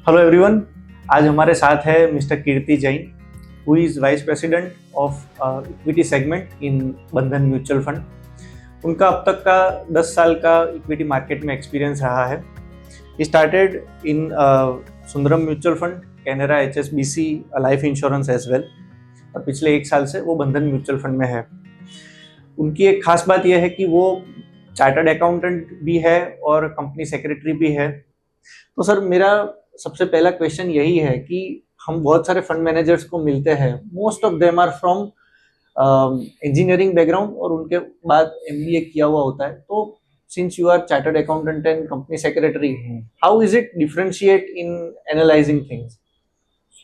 Hello everyone. आज हमारे साथ है mister Kirti Jain, who is vice president of equity segment in बंधन म्यूचुअल फंड। उनका अब तक का 10 साल का इक्विटी मार्केट में एक्सपीरियंस रहा है। He started in Sundaram mutual fund, Canara HSBC life insurance as well, और पिछले 1 साल से वो बंधन म्यूचुअल फंड में है। उनकी एक खास बात यह है कि वो चार्टर्ड अकाउंटेंट भी है और कंपनी सेक्रेटरी भी है। तो सर, मेरा सबसे पहला क्वेश्चन यही है कि हम बहुत सारे फंड मैनेजर्स को मिलते हैं, most of them are from engineering background और उनके बाद MBA किया हुआ होता है। तो since you are chartered accountant and company secretary, how is it differentiate in analysing things?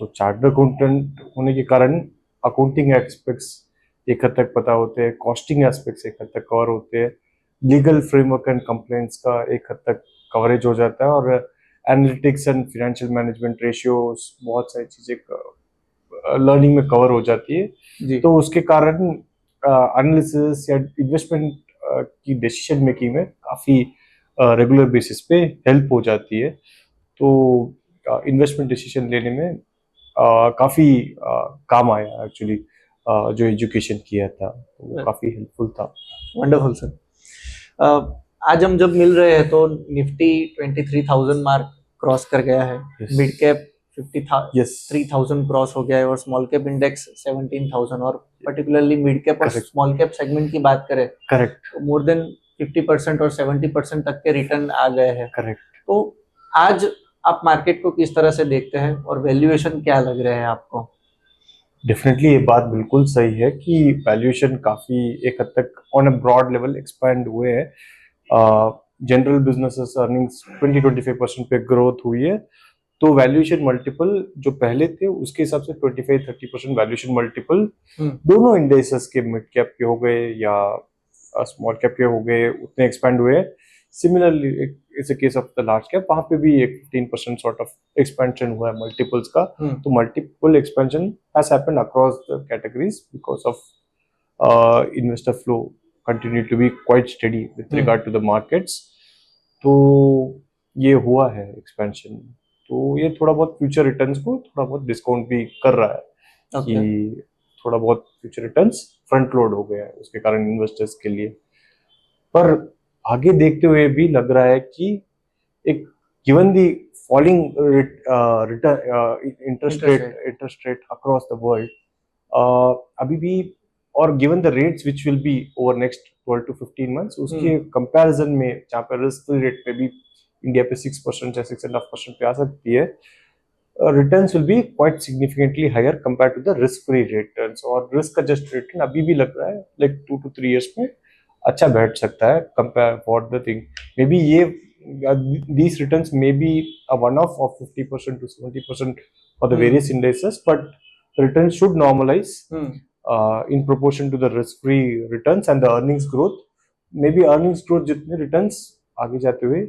So chartered accountant होने के कारण अकाउंटिंग एस्पेक्ट्स एक हद तक पता होते हैं, कॉस्टिंग एस्पेक्ट्स एक हद तक कवर होते हैं, लीगल फ्रेमवर्क एंड कंप्लेंट्स का एक हद तक कवरेज हो जाता है, और analytics and financial management ratios, बहुत सारी चीजें लर्निंग में कवर हो जाती है। तो उसके कारण एनालिसिस या इन्वेस्टमेंट की डिसीजन मेकिंग में काफी रेगुलर बेसिस पे हेल्प हो जाती है। तो इन्वेस्टमेंट डिसीजन लेने में काफी काम आया एक्चुअली। जो एजुकेशन किया था वो काफी हेल्पफुल था। Wonderful sir. आज हम जब मिल रहे हैं तो निफ्टी 23,000 मार्क क्रॉस कर गया है, मिड कैप 53,000 क्रॉस हो गया है, और स्मॉल कैप इंडेक्स 17,000, और पर्टिकुलरली मिड कैप और स्मॉल कैप सेगमेंट की बात करें, करेक्ट, मोर देन 50% और 70% तक के रिटर्न आ गए हैं। करेक्ट। तो आज आप मार्केट को किस तरह से देखते हैं और वैल्यूएशन क्या लग रहे हैं आपको? डेफिनेटली ये बात बिल्कुल सही है कि वैल्यूएशन काफी एक हद तक on a broad level expand हुए हैं। जनरल बिजनेसेस अर्निंग्स 20-25% पे ग्रोथ हुई है, तो वैल्यूएशन मल्टीपल जो पहले थे उसके हिसाब से 25-30% वैल्यूएशन मल्टीपल दोनों इंडेक्सेस के, मिड कैप के हो गए या स्मॉल कैप के हो गए, उतने एक्सपैंड हुए। Similarly it's a case of the large cap, वहां पे भी एक 15% सॉर्ट ऑफ एक्सपेंशन हुआ है मल्टीपल्स का। तो multiple expansion has happened across the categories because of investor flow continue to be quite steady with regard to the markets। तो ये हुआ है एक्सपेंशन, तो ये थोड़ा बहुत फ्यूचर रिटर्न्स को थोड़ा बहुत डिस्काउंट भी कर रहा है। कि थोड़ा बहुत फ्यूचर रिटर्न्स फ्रंट लोड हो गया है उसके कारण इन्वेस्टर्स के लिए। पर आगे देखते हुए भी लग रहा है कि एक given the falling interest rate across the world, अभी भी, और given the rates which will be over next 12 to 15 months, उसके कंपैरिजन में जहाँ पे रिस्क फ्री रेट पे भी इंडिया पे 6% या 6.5% पे आ सकती है, returns will be quite significantly higher compare to the risk free returns. और रिस्क एडजस्टेड रिटर्न अभी भी लग रहा है लाइक 2 to 3 years में अच्छा बैठ सकता है compare for the thing. May be ये these returns may be a one-off of 50% to 70% for the various indices, but returns should normalize in proportion to the risk-free returns and the earnings growth। maybe earnings growth जितने returns आगे जाते हुए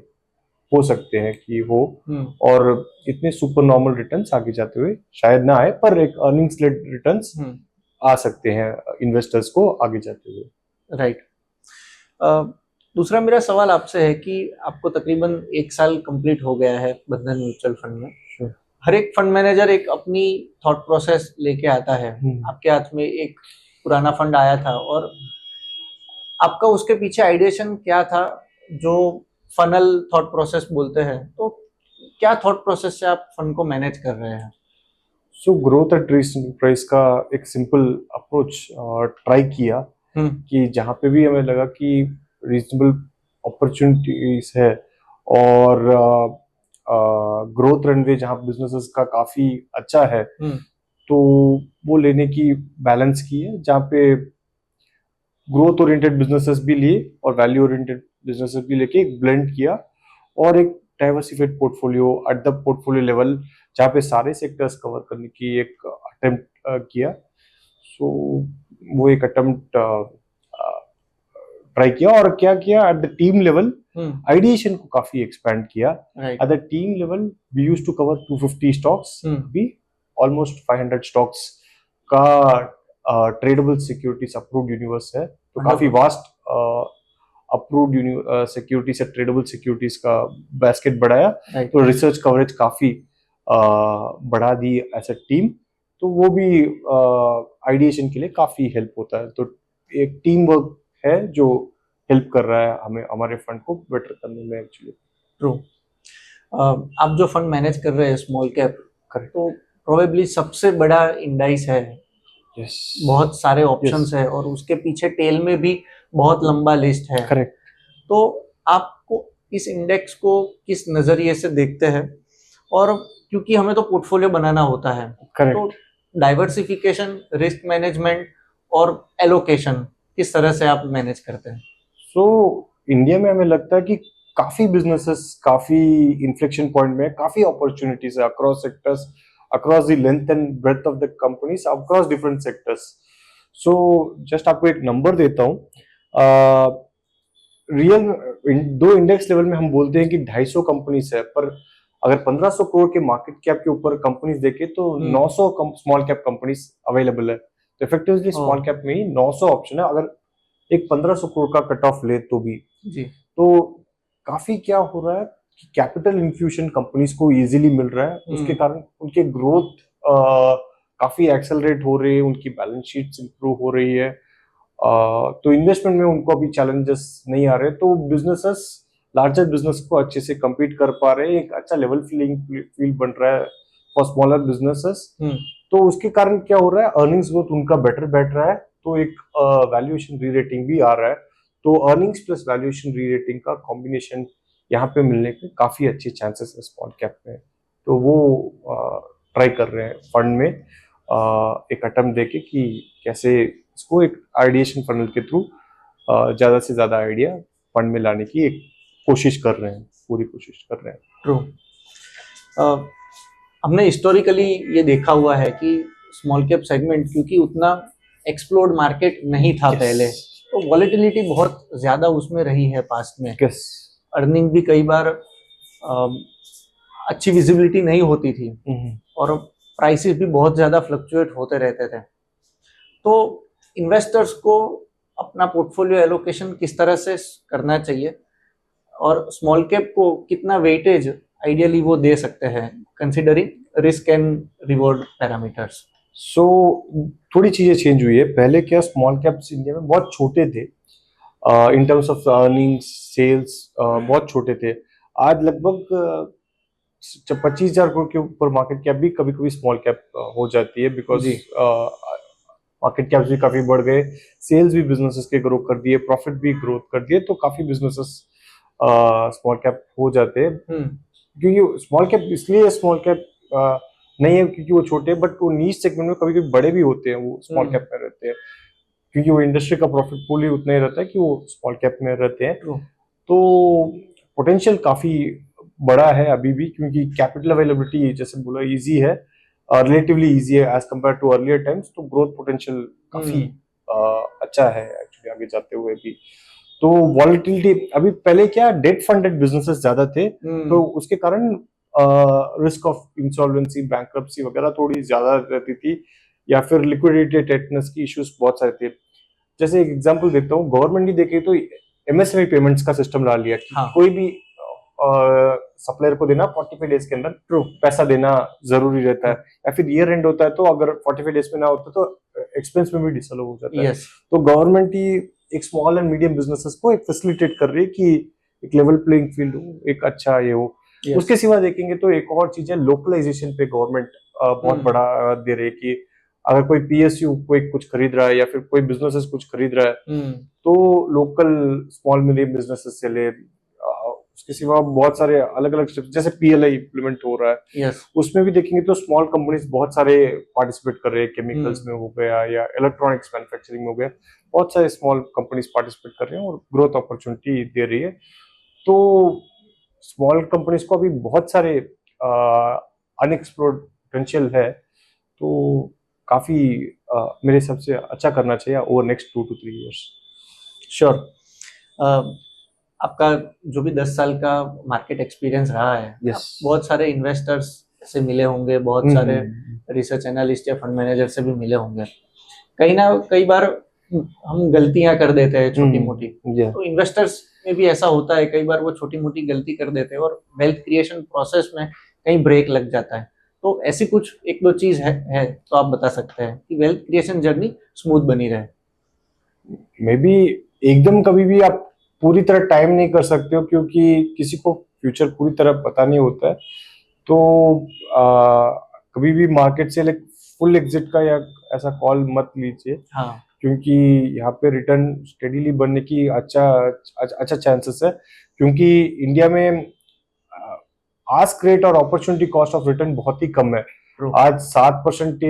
हो सकते हैं कि हो, और इतने सुपर नॉर्मल रिटर्न्स आगे जाते हुए शायद ना आए, पर एक earnings led returns आ सकते हैं इन्वेस्टर्स को आगे जाते हुए। राइट। दूसरा मेरा सवाल आपसे है कि आपको तकरीबन 1 साल कंप्लीट हो गया है बंधन म्यूचुअल फंड में। हर एक फंड मैनेजर एक अपनी थॉट प्रोसेस लेके आता है। आपके हाथ में एक पुराना फंड आया था, और आपका उसके पीछे आइडिएशन क्या था, जो फनल थॉट प्रोसेस बोलते हैं? तो क्या थॉट प्रोसेस से आप फंड को मैनेज कर रहे हैं? So growth at reasonable price का एक सिंपल अप्रोच ट्राई किया कि जहाँ पे भी हमें लगा कि रीजनेबल अपॉर्चुनिटीज है और ग्रोथ रनवे जहाँ बिजनेसेस का काफी अच्छा है, तो वो लेने की बैलेंस की है, जहाँ पे ग्रोथ ओरिएंटेड बिजनेसेस भी लिए और वैल्यू ओरिएंटेड बिजनेसेस भी लेके एक ब्लेंड किया, और एक diversified portfolio at the portfolio level जहाँ पे सारे सेक्टर्स कवर करने की एक अटेम्प्ट किया। सो वो एक अटेम्प्ट ट्राई किया, और क्या किया at the team level ideation को काफी एक्सपैंड किया। At the team level we used to cover 250 stocks, भी ऑलमोस्ट 500 स्टॉक्स का ट्रेडेबल सिक्योरिटीज अप्रूव्ड यूनिवर्स है, तो काफी वास्ट अप्रूव्ड सिक्योरिटीज से ट्रेडेबल सिक्योरिटीज का बास्केट बढ़ाया। तो रिसर्च कवरेज काफी बढ़ा दी एज अ टीम, तो वो भी आइडिएशन के लिए काफी हेल्प होता है। तो एक टीम वर्क है जो हेल्प कर रहा है हमें हमारे फंड को बेटर करने में एक्चुअली। ट्रू। आप जो फंड मैनेज कर रहे हैं स्मॉल कैप, करेक्ट। तो प्रोबेबली सबसे बड़ा इंडाइस है, यस। बहुत सारे ऑप्शंस है और उसके पीछे टेल में भी बहुत लंबा लिस्ट है। करेक्ट। तो आपको इस इंडेक्स को किस नजरिए से देखते हैं? और क्योंकि हमें तो पोर्टफोलियो बनाना होता है, करेक्ट। तो डाइवर्सिफिकेशन, रिस्क मैनेजमेंट और एलोकेशन किस तरह से आप मैनेज करते हैं? सो इंडिया में हमें लगता है कि काफी बिजनेसेस काफी इन्फ्लेक्शन पॉइंट में है, काफी अपॉर्चुनिटीज है across sectors, across the length and breadth of the companies, across different sectors. So just आपको एक नंबर देता हूँ, रियल दो इंडेक्स लेवल में हम बोलते हैं कि 250 कंपनीज है, पर अगर 1500 करोड़ के मार्केट कैप के ऊपर कंपनीज देखे तो 900 स्मॉल कैप कंपनीज अवेलेबल है। तो इफेक्टिवली स्मॉल कैप में ही 900 ऑप्शन है, अगर एक 1500 करोड़ का कट ऑफ ले तो भी जी। तो काफी क्या हो रहा है कि कैपिटल इन्फ्यूजन कंपनीज को इजीली मिल रहा है, उसके कारण उनके ग्रोथ काफी एक्सेलरेट हो रही है, उनकी बैलेंस शीट्स इंप्रूव हो रही है, तो इन्वेस्टमेंट में उनको अभी चैलेंजेस नहीं आ रहे, तो बिजनेसेस लार्जर बिजनेस को अच्छे से compete कर पा रहे हैं, एक अच्छा लेवल फील्ड बन रहा है फॉर स्मॉलर बिजनेसेस। तो उसके कारण क्या हो रहा है, अर्निंग्स ग्रोथ उनका बेटर बैठ रहा है, तो एक वैल्यूएशन री रेटिंग भी आ रहा है, तो अर्निंग्स प्लस वैल्यूएशन री रेटिंग का कॉम्बिनेशन यहाँ पे मिलने के काफी अच्छे चांसेस है स्मॉल कैप में। तो वो ट्राई कर रहे हैं फंड में एक अटेम्प्ट देके कि कैसे इसको एक आइडिएशन फनल के थ्रू ज्यादा से ज्यादा आइडिया फंड में लाने की एक कोशिश कर रहे हैं, पूरी कोशिश कर रहे हैं। ट्रू। हमने हिस्टोरिकली ये देखा हुआ है कि स्मॉल कैप सेगमेंट क्योंकि उतना एक्सप्लोर्ड मार्केट नहीं था पहले, तो वॉलेटिलिटी बहुत ज्यादा उसमें रही है पास्ट में। अर्निंग भी कई बार अच्छी विजिबिलिटी नहीं होती थी और प्राइसेस भी बहुत ज्यादा फ्लक्चुएट होते रहते थे। तो इन्वेस्टर्स को अपना पोर्टफोलियो एलोकेशन किस तरह से करना चाहिए और स्मॉल कैप को कितना वेटेज आइडियली वो दे सकते हैं considering risk and reward parameters? So थोड़ी चीजें चेंज हुई है। पहले क्या स्मॉल कैप्स इंडिया में बहुत छोटे थे, in terms of earnings sales बहुत छोटे थे। आज लगभग 25,000 करोड़ के ऊपर मार्केट कैप भी कभी कभी स्मॉल कैप हो जाती है, बिकॉज मार्केट कैप्स भी काफी बढ़ गए, सेल्स भी बिजनेसेस के ग्रो कर दिए, प्रॉफिट भी ग्रोथ कर दिए, तो काफी बिजनेसेस स्मॉल कैप हो जाते हैं। क्योंकि स्मॉल कैप इसलिए स्मॉल कैप नहीं है क्योंकि वो छोटे, बट वो नीश सेगमेंट में कभी कभी बड़े भी होते हैं, वो स्मॉल कैप में रहते हैं, क्योंकि वो इंडस्ट्री का प्रॉफिट पूल ही उतना ही रहता है कि वो स्मॉल कैप में रहते हैं। तो पोटेंशियल काफी बड़ा है अभी भी, क्योंकि कैपिटल अवेलेबिलिटी जैसे बोला इजी है, रिलेटिवली इजी है as compare to earlier times, तो ग्रोथ पोटेंशियल काफी अच्छा है एक्चुअली आगे जाते हुए भी। तो वॉलेटिलिटी अभी, पहले क्या डेट फंडेड बिजनेसेस ज्यादा थे, तो उसके कारण रिस्क ऑफ इंसॉल्वेंसी, बैंक्रप्सी वगैरह थोड़ी ज्यादा रहती थी, या फिर लिक्विडिटी टाइटनेस की इश्यूज बहुत सारे थे। जैसे एक एग्जांपल देता हूँ, गवर्नमेंट ने देखे तो एमएसएमई पेमेंट्स का सिस्टम ला लिया कि कोई भी सप्लायर को देना 45 डेज के अंदर पैसा देना जरूरी रहता है, या फिर ईयर एंड होता है तो अगर 45 डेज में ना होता तो एक्सपेंस में भी डिसअलाउ हो जाता है। तो गवर्नमेंट ही एक स्मॉल एंड मीडियम बिजनेसेस को एक फैसिलिटेट कर रही है कि एक लेवल प्लेइंग फील्ड हो, एक अच्छा ये हो। उसके सिवा देखेंगे तो एक और चीज है, लोकलाइजेशन पे गवर्नमेंट बहुत बड़ा दे रही है कि अगर कोई पीएसयू कोई कुछ खरीद रहा है या फिर कोई बिजनेसेस कुछ खरीद रहा है तो लोकल स्मॉल मीडियम बिजनेसेस से ले। उसके सिवा बहुत सारे अलग अलग स्टेप्स, जैसे पीएलआई इम्प्लीमेंट हो रहा है, उसमें भी देखेंगे तो स्मॉल कंपनीज बहुत सारे पार्टिसिपेट कर रहे हैं, केमिकल्स में हो गया या इलेक्ट्रॉनिक्स मैन्युफैक्चरिंग में हो गया, बहुत सारे स्मॉल कंपनीज पार्टिसिपेट कर रहे हैं और ग्रोथ अपॉर्चुनिटी दे रही है। तो स्मॉल कंपनीज को अभी बहुत सारे अनएक्सप्लोर्ड पोटेंशियल है, तो काफी मेरे हिसाब से अच्छा करना चाहिए over next 2 to 3 years। Sure. आपका जो भी 10 साल का मार्केट एक्सपीरियंस रहा है, बहुत सारे इन्वेस्टर्स से मिले होंगे, बहुत सारे रिसर्च एनालिस्ट या फंड मैनेजर से भी मिले होंगे। कई बार हम गलतियां कर देते हैं छोटी मोटी, तो इन्वेस्टर्स में भी ऐसा होता है, कई बार वो छोटी मोटी गलती कर देते हैं और वेल्थ क्रिएशन प्रोसेस में कहीं ब्रेक लग जाता है। तो ऐसी कुछ एक दो चीज है तो आप बता सकते हैं कि वेल्थ क्रिएशन जर्नी स्मूथ बनी रहे। मे बी एकदम कभी भी आप पूरी तरह टाइम नहीं कर सकते हो, क्योंकि किसी को फ्यूचर पूरी तरह पता नहीं होता है। तो कभी भी मार्केट से लाइक फुल एग्जिट का या ऐसा कॉल मत लीजिए, हाँ। क्योंकि यहाँ पे रिटर्न स्टेडीली बनने की अच्छा चांसेस है, क्योंकि इंडिया में आस्क रेट और अपॉर्चुनिटी कॉस्ट ऑफ रिटर्न बहुत ही कम है। True. आज 7%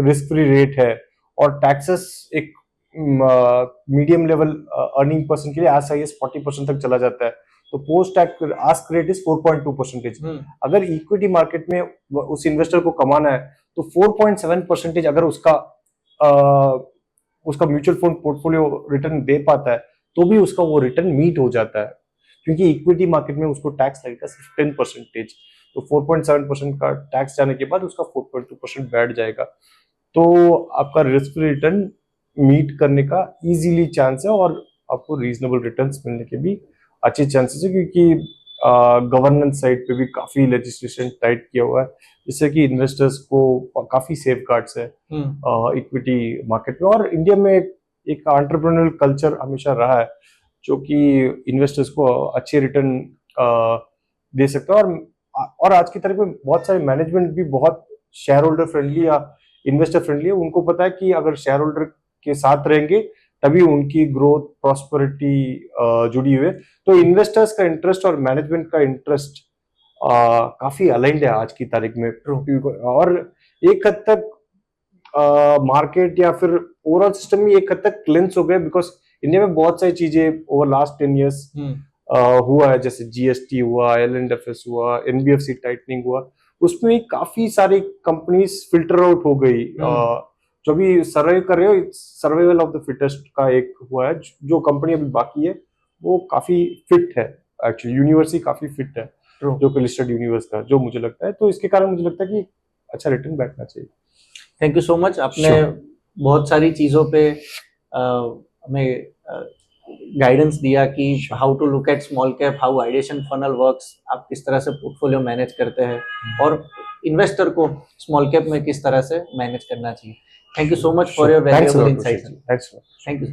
रिस्क फ्री रेट है, और टैक्सेस एक मीडियम लेवल अर्निंग पर्सन के लिए आज हाईएस्ट 40% तक चला जाता है। तो post tax ask rate is 4.2%। अगर इक्विटी मार्केट में उस इन्वेस्टर को कमाना है तो 4.7% अगर उसका म्यूचुअल फंड पोर्टफोलियो रिटर्न दे पाता है तो भी उसका वो रिटर्न मीट हो जाता है, क्योंकि इक्विटी मार्केट में उसको टैक्स लगेगा सिर्फ 10%। तो 4.7% का टैक्स जाने के बाद उसका 4.2% बैठ जाएगा। तो आपका रिस्क फ्री रिटर्न मीट करने का इजीली चांस है, और आपको रीजनेबल रिटर्न्स मिलने के भी अच्छे चांसेस है, क्योंकि गवर्नेंस साइड पे भी काफी लेजिस्लेशन टाइट किया हुआ है, जिससे कि इन्वेस्टर्स को काफी सेफ गार्ड्स है इक्विटी मार्केट में। और इंडिया में एक एंटरप्रेन्योरियल कल्चर हमेशा रहा है, जो कि इन्वेस्टर्स को अच्छे रिटर्न दे सकता है। और आज की तारीख में बहुत सारे मैनेजमेंट भी बहुत शेयर होल्डर फ्रेंडली या इन्वेस्टर फ्रेंडली है। उनको पता है कि अगर शेयर होल्डर के साथ रहेंगे तभी उनकी ग्रोथ प्रॉस्पेरिटी जुड़ी हुई है। तो इन्वेस्टर्स का इंटरेस्ट और मैनेजमेंट का इंटरेस्ट काफी अलाइंड है आज की तारीख में। और एक हद तक मार्केट या फिर ओवरऑल सिस्टम में एक हद तक क्लिंस हो गए, बिकॉज इंडिया में बहुत सारी चीजें ओवर लास्ट 10 years हुआ है, जैसे जीएसटी हुआ, LNFS हुआ, NBFC टाइटनिंग हुआ, उसमें काफी सारी कंपनीज फिल्टर आउट हो गई। जो भी सर्वाइव कर रहे हो, सर्वाइवल ऑफ द फिटेस्ट का एक हुआ है। जो कंपनी अभी बाकी है वो काफी फिट है, एक्चुअली यूनिवर्स ही काफी फिट है, जो कि लिस्टेड यूनिवर्स का, जो मुझे लगता है। तो इसके कारण मुझे लगता है कि अच्छा रिटर्न बैठना चाहिए। Thank you so much. आपने बहुत सारी चीजों पे हमें गाइडेंस दिया कि how to look at small cap, how ideation funnel works, आप किस तरह से पोर्टफोलियो मैनेज करते हैं, और इन्वेस्टर को स्मॉल कैप में किस तरह से मैनेज करना चाहिए। Thank you so much for your valuable insights. Thanks. Thank you.